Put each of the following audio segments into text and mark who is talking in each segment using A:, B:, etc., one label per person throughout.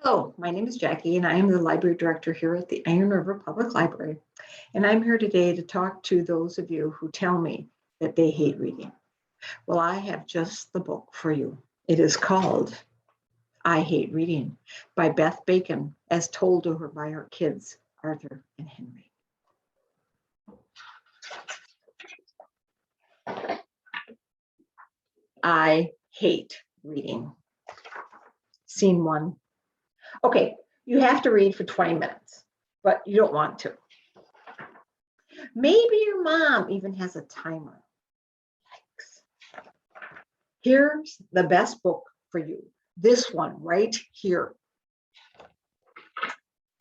A: Hello, my name is Jackie, and I am the library director here at the Iron River Public Library. And I'm here today to talk to those of you who tell me that they hate reading. Well, I have just the book for you. It is called I Hate Reading by Beth Bacon, as told to her by her kids, Arthur and Henry. I hate reading. Scene 1. Okay, you have to read for 20 minutes, but you don't want to. Maybe your mom even has a timer. Yikes. Here's the best book for you. This one right here.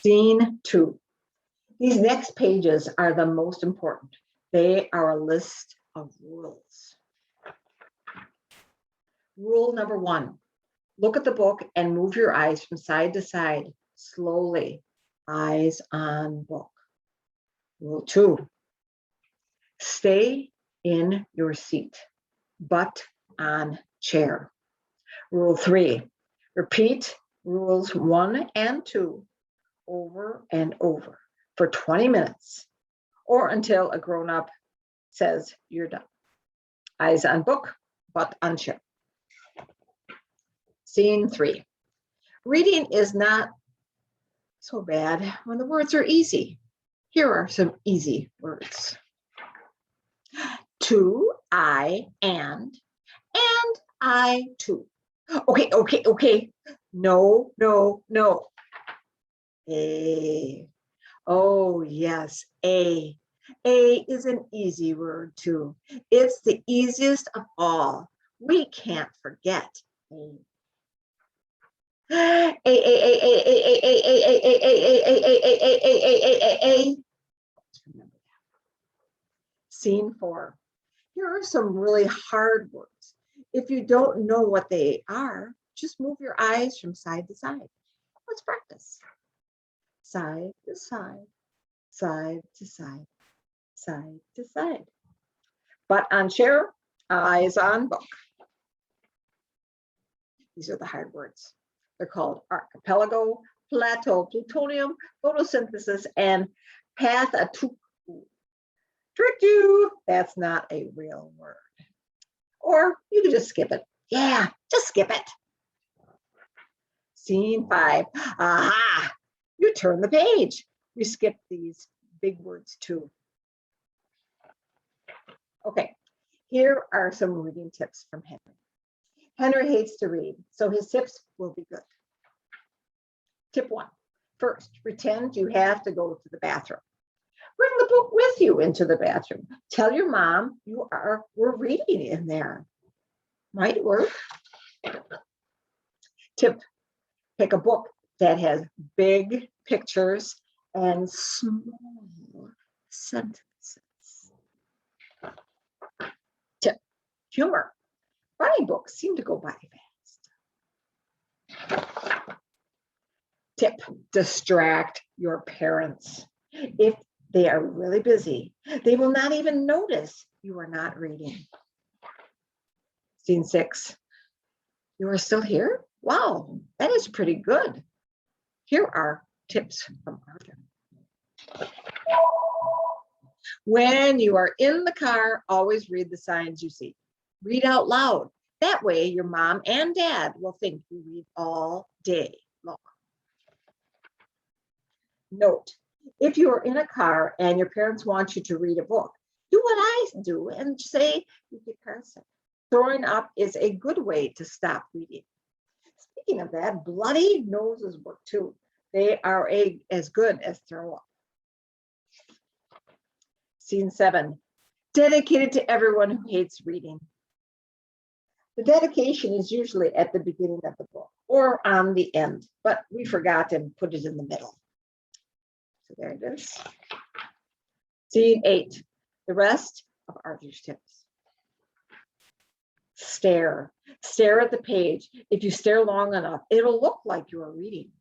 A: Scene 2. These next pages are the most important. They are a list of rules. Rule number 1. Look at the book and move your eyes from side to side, slowly. Eyes on book. Rule 2. Stay in your seat, butt on chair. Rule 3. Repeat rules 1 and 2 over and over for 20 minutes or until a grown-up says you're done. Eyes on book, butt on chair. Scene 3. Reading is not so bad when the words are easy. Here are some easy words. To, I, and I too. Okay. No. A. Oh, yes, A. A is an easy word too. It's the easiest of all. We can't forget A. Scene 4. Here are some really hard words. If you don't know what they are, just move your eyes from side to side. Let's practice. Side to side, side to side, side to side. Butt on chair, eyes on book. These are the hard words. They're called archipelago, plateau, plutonium, photosynthesis, and pathatuku. Tricked you. That's not a real word. Or you can just skip it. Yeah, just skip it. Scene 5. Aha! You turn the page. We skip these big words too. Okay, here are some reading tips from Henry. Henry hates to read, so his tips will be good. Tip 1. First, pretend you have to go to the bathroom. Bring the book with you into the bathroom. Tell your mom we're reading in there. Might work. Tip, pick a book that has big pictures and small sentences. Tip, humor. Funny books seem to go by fast. Tip, distract your parents. If they are really busy, they will not even notice you are not reading. Scene 6. You are still here? Wow, that is pretty good. Here are tips from Arthur. When you are in the car, always read the signs you see. Read out loud. That way your mom and dad will think you read all day long. Note, if you are in a car and your parents want you to read a book, do what I do and say you get car sick. Throwing up is a good way to stop reading. Speaking of that, bloody noses work too. They are as good as throw up. Scene 7, dedicated to everyone who hates reading. The dedication is usually at the beginning of the book or on the end, but we forgot to put it in the middle. So there it is. Scene 8, the rest of Arthur's tips. Stare. Stare at the page. If you stare long enough, it'll look like you are reading.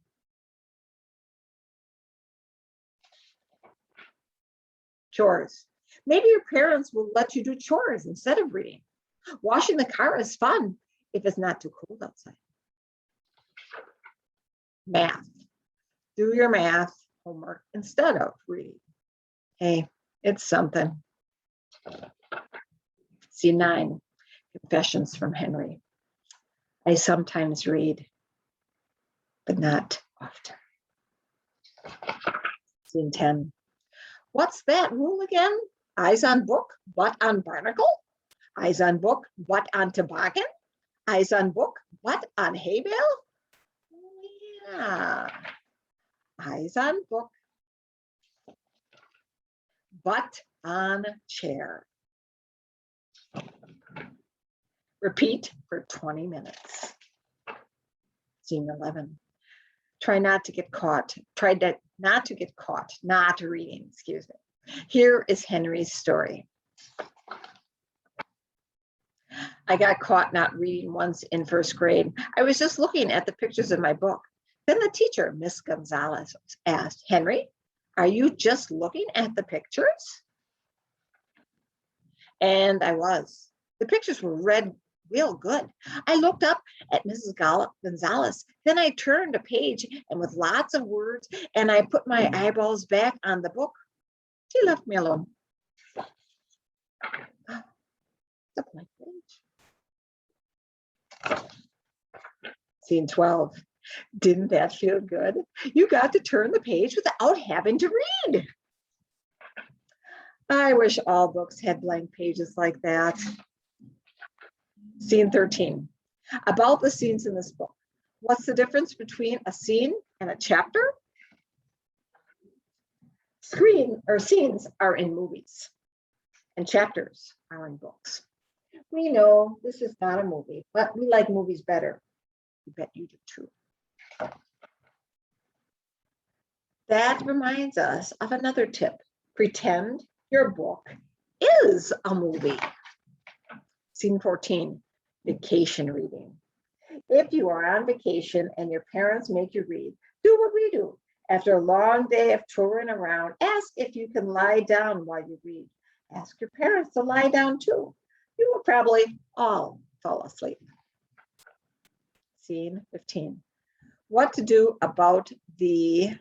A: Chores. Maybe your parents will let you do chores instead of reading. Washing the car is fun if it's not too cold outside. math. Do your math homework instead of reading. Hey, it's something. Scene 9, Confessions from Henry. I sometimes read, but not often. Scene 10. What's that rule again? Eyes on book, butt on barnacle? Eyes on book, butt on toboggan? Eyes on book, butt on hay bale? Oh, yeah. Eyes on book, butt on chair. Repeat for 20 minutes. Scene 11. Try not to get caught. Not to get caught, not reading, excuse me. Here is Henry's story. I got caught not reading once in first grade. I was just looking at the pictures in my book. Then the teacher, Miss Gonzalez, asked, Henry, are you just looking at the pictures? And I was. The pictures were read real good. I looked up at Mrs. Gonzalez. Then I turned a page and with lots of words, and I put my eyeballs back on the book. She left me alone. It's a blank page. Scene 12. Didn't that feel good? You got to turn the page without having to read. I wish all books had blank pages like that. Scene 13. About the scenes in this book. What's the difference between a scene and a chapter? Scenes are in movies and chapters are in books. We know this is not a movie, but we like movies better. I bet you do too. That reminds us of another tip. Pretend your book is a movie. Scene 14, vacation reading. If you are on vacation and your parents make you read, do what we do. After a long day of touring around, ask if you can lie down while you read. Ask your parents to lie down too. You will probably all fall asleep. Scene 15. What to do about the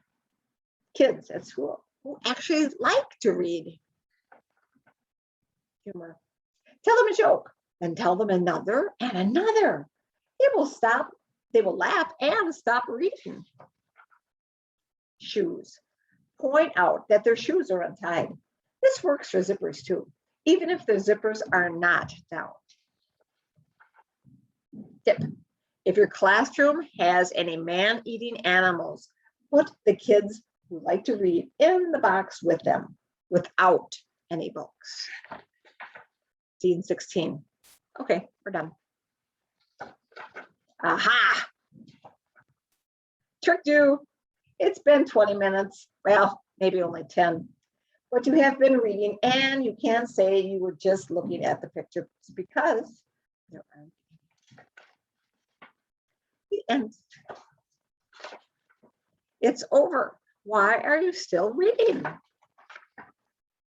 A: kids at school who actually like to read. Humor. Tell them a joke and tell them another and another. They will laugh and stop reading. Shoes. Point out that their shoes are untied. This works for zippers too, even if the zippers are not down. Tip. If your classroom has any man-eating animals, put the kids who like to read in the box with them without any books. Scene 16. Okay, we're done. Aha! Tricked you. It's been 20 minutes. Well, maybe only 10. But you have been reading, and you can't say you were just looking at the pictures because there aren't any. The end. It's over. Why are you still reading?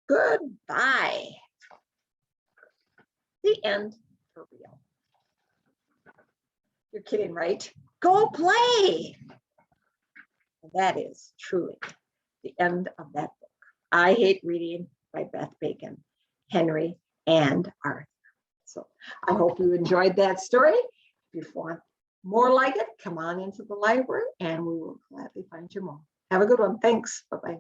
A: Goodbye. The end for real. You're kidding, right? Go play. That is truly the end of that book. I Hate Reading by Beth Bacon, Henry, and Arthur. So I hope you enjoyed that story. If you want more like it, come on into the library and we will gladly find you more. Have a good one. Thanks. Bye-bye.